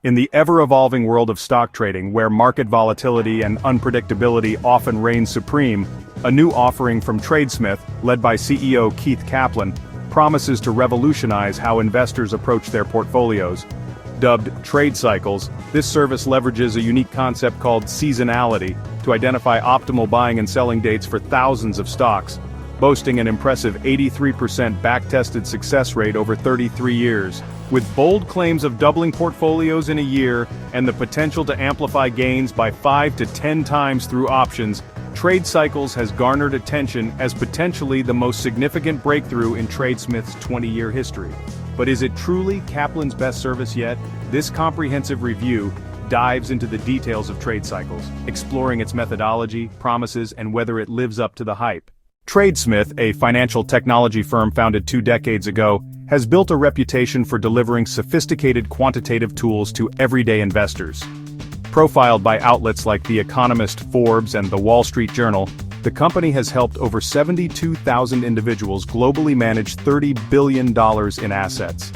In the ever-evolving world of stock trading, where market volatility and unpredictability often reign supreme, a new offering from TradeSmith, led by CEO Keith Kaplan, promises to revolutionize how investors approach their portfolios. Dubbed Trade Cycles, this service leverages a unique concept called seasonality to identify optimal buying and selling dates for thousands of stocks, boasting an impressive 83% back-tested success rate over 33 years. With bold claims of doubling portfolios in a year and the potential to amplify gains by 5 to 10 times through options, Trade Cycles has garnered attention as potentially the most significant breakthrough in TradeSmith's 20-year history. But is it truly Kaplan's best service yet? This comprehensive review dives into the details of Trade Cycles, exploring its methodology, promises, and whether it lives up to the hype. TradeSmith, a financial technology firm founded 2 decades ago, has built a reputation for delivering sophisticated quantitative tools to everyday investors. Profiled by outlets like The Economist, Forbes, and The Wall Street Journal, the company has helped over 72,000 individuals globally manage $30 billion in assets.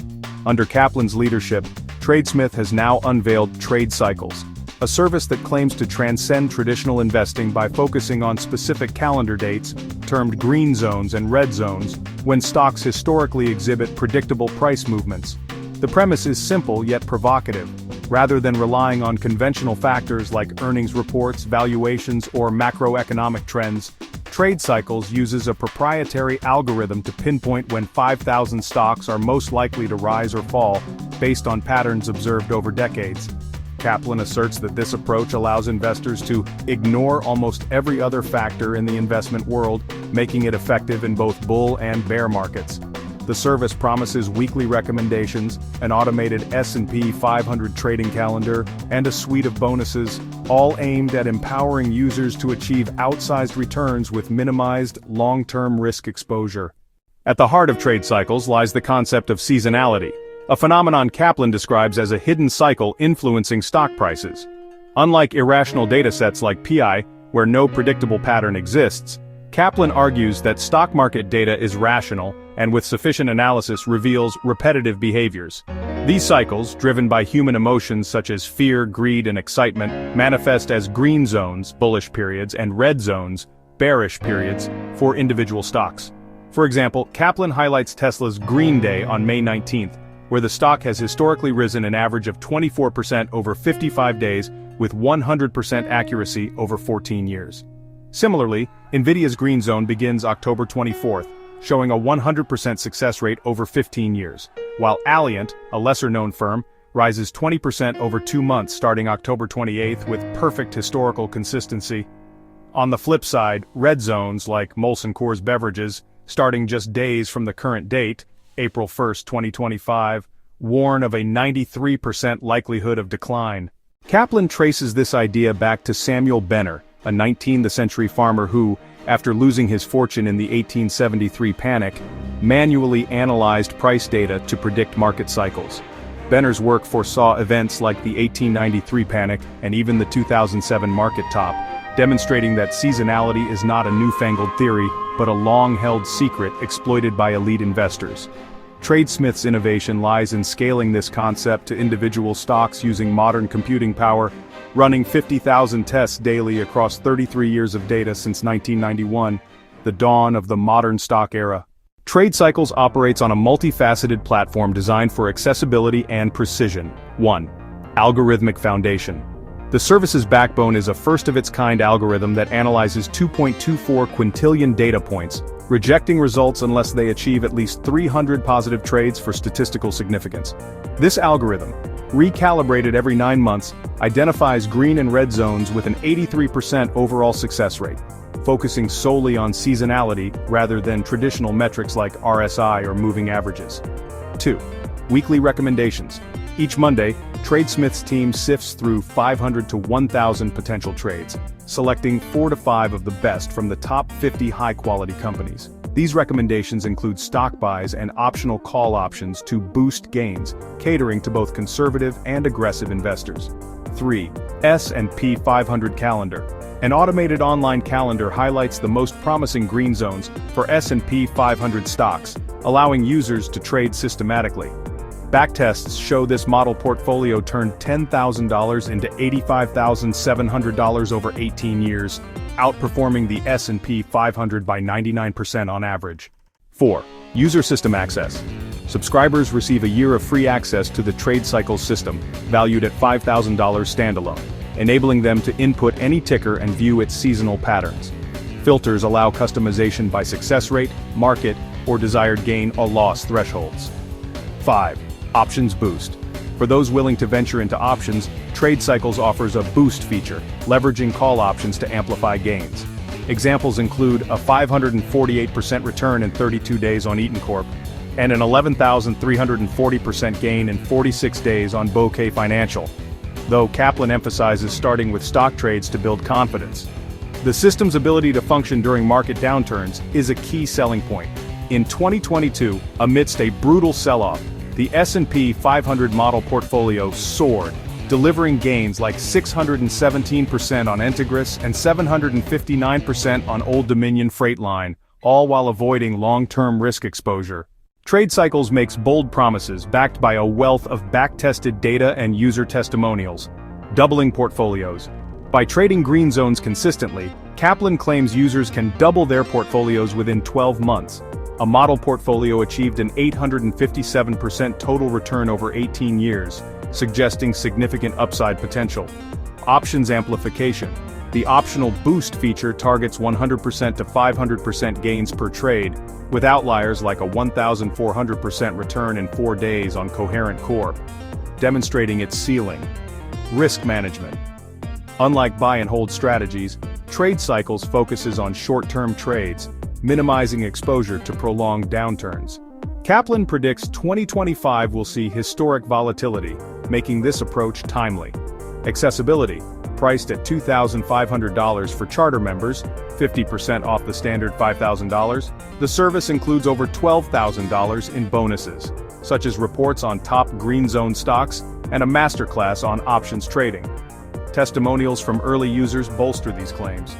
Under Kaplan's leadership, TradeSmith has now unveiled Trade Cycles, a service that claims to transcend traditional investing by focusing on specific calendar dates, termed green zones and red zones, when stocks historically exhibit predictable price movements. The premise is simple yet provocative. Rather than relying on conventional factors like earnings reports, valuations, or macroeconomic trends, Trade Cycles uses a proprietary algorithm to pinpoint when 5,000 stocks are most likely to rise or fall, based on patterns observed over decades. Kaplan asserts that this approach allows investors to ignore almost every other factor in the investment world, making it effective in both bull and bear markets. The service promises weekly recommendations, an automated S&P 500 trading calendar, and a suite of bonuses, all aimed at empowering users to achieve outsized returns with minimized, long-term risk exposure. At the heart of Trade Cycles lies the concept of seasonality, a phenomenon Kaplan describes as a hidden cycle influencing stock prices. Unlike irrational datasets like PI, where no predictable pattern exists, Kaplan argues that stock market data is rational and with sufficient analysis reveals repetitive behaviors. These cycles, driven by human emotions such as fear, greed, and excitement, manifest as green zones, bullish periods, and red zones, bearish periods, for individual stocks. For example, Kaplan highlights Tesla's Green Day on May 19th, where the stock has historically risen an average of 24% over 55 days with 100% accuracy over 14 years. Similarly, Nvidia's green zone begins October 24th, showing a 100% success rate over 15 years, while Alliant, a lesser-known firm, rises 20% over 2 months starting October 28th with perfect historical consistency. On the flip side, red zones like Molson Coors Beverages, starting just days from the current date, April 1, 2025, warn of a 93% likelihood of decline. Kaplan traces this idea back to Samuel Benner, a 19th-century farmer who, after losing his fortune in the 1873 panic, manually analyzed price data to predict market cycles. Benner's work foresaw events like the 1893 panic and even the 2007 market top, demonstrating that seasonality is not a newfangled theory, but a long-held secret exploited by elite investors. TradeSmith's innovation lies in scaling this concept to individual stocks using modern computing power, running 50,000 tests daily across 33 years of data since 1991, the dawn of the modern stock era. Trade Cycles operates on a multifaceted platform designed for accessibility and precision. 1. Algorithmic foundation. The service's backbone is a first-of-its-kind algorithm that analyzes 2.24 quintillion data points, rejecting results unless they achieve at least 300 positive trades for statistical significance. This algorithm, recalibrated every 9 months, identifies green and red zones with an 83% overall success rate, focusing solely on seasonality rather than traditional metrics like RSI or moving averages. 2. Weekly recommendations. Each Monday, TradeSmith's team sifts through 500 to 1,000 potential trades, selecting 4 to 5 of the best from the top 50 high-quality companies. These recommendations include stock buys and optional call options to boost gains, catering to both conservative and aggressive investors. 3. S&P 500 Calendar. An automated online calendar highlights the most promising green zones for S&P 500 stocks, allowing users to trade systematically. Backtests show this model portfolio turned $10,000 into $85,700 over 18 years, outperforming the S&P 500 by 99% on average. 4. User system access. Subscribers receive a year of free access to the Trade Cycles system, valued at $5,000 standalone, enabling them to input any ticker and view its seasonal patterns. Filters allow customization by success rate, market, or desired gain or loss thresholds. 5. Options Boost. For those willing to venture into options, Trade Cycles offers a boost feature, leveraging call options to amplify gains. Examples include a 548% return in 32 days on Eaton Corp, and an 11,340% gain in 46 days on Bouquet Financial, though Kaplan emphasizes starting with stock trades to build confidence. The system's ability to function during market downturns is a key selling point. In 2022, amidst a brutal sell-off, the S&P 500 model portfolio soared, delivering gains like 617% on Integris and 759% on Old Dominion Freight Line, all while avoiding long-term risk exposure. Trade Cycles makes bold promises backed by a wealth of back-tested data and user testimonials, doubling portfolios. By trading green zones consistently, Kaplan claims users can double their portfolios within 12 months. A model portfolio achieved an 857% total return over 18 years, suggesting significant upside potential. Options amplification. The optional boost feature targets 100% to 500% gains per trade, with outliers like a 1,400% return in 4 days on Coherent Corp, demonstrating its ceiling. Risk management. Unlike buy-and-hold strategies, Trade Cycles focuses on short-term trades, minimizing exposure to prolonged downturns. Kaplan predicts 2025 will see historic volatility, making this approach timely. Accessibility. Priced at $2,500 for charter members, 50% off the standard $5,000, the service includes over $12,000 in bonuses, such as reports on top green zone stocks and a masterclass on options trading. Testimonials from early users bolster these claims.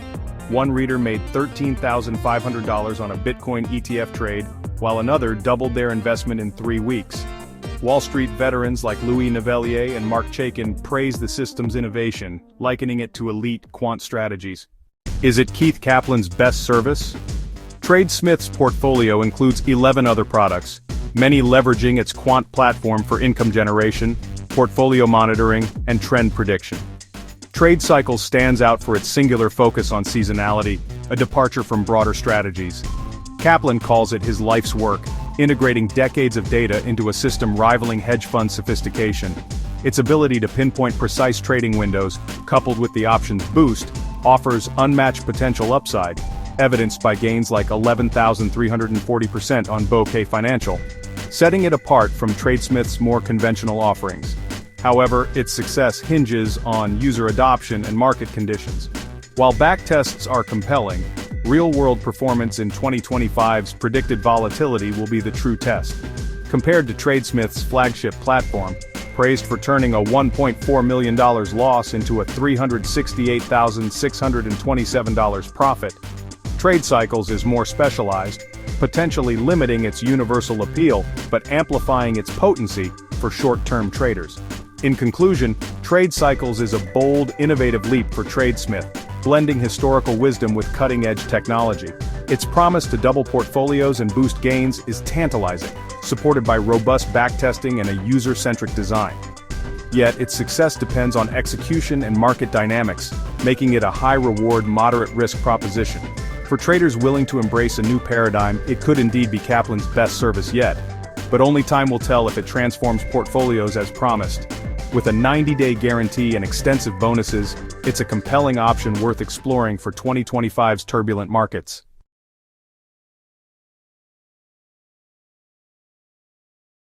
One reader made $13,500 on a Bitcoin ETF trade, while another doubled their investment in 3 weeks. Wall Street veterans like Louis Navellier and Mark Chaikin praise the system's innovation, likening it to elite quant strategies. Is it Keith Kaplan's best service? TradeSmith's portfolio includes 11 other products, many leveraging its quant platform for income generation, portfolio monitoring, and trend prediction. Trade Cycles stands out for its singular focus on seasonality, a departure from broader strategies. Kaplan calls it his life's work, integrating decades of data into a system rivaling hedge fund sophistication. Its ability to pinpoint precise trading windows, coupled with the options boost, offers unmatched potential upside, evidenced by gains like 11,340% on Bouquet Financial, setting it apart from TradeSmith's more conventional offerings. However, its success hinges on user adoption and market conditions. While backtests are compelling, real-world performance in 2025's predicted volatility will be the true test. Compared to TradeSmith's flagship platform, praised for turning a $1.4 million loss into a $368,627 profit, Trade Cycles is more specialized, potentially limiting its universal appeal but amplifying its potency for short-term traders. In conclusion, Trade Cycles is a bold, innovative leap for TradeSmith, blending historical wisdom with cutting-edge technology. Its promise to double portfolios and boost gains is tantalizing, supported by robust backtesting and a user-centric design. Yet its success depends on execution and market dynamics, making it a high-reward, moderate-risk proposition. For traders willing to embrace a new paradigm, it could indeed be Kaplan's best service yet. But only time will tell if it transforms portfolios as promised. With a 90-day guarantee and extensive bonuses, it's a compelling option worth exploring for 2025's turbulent markets.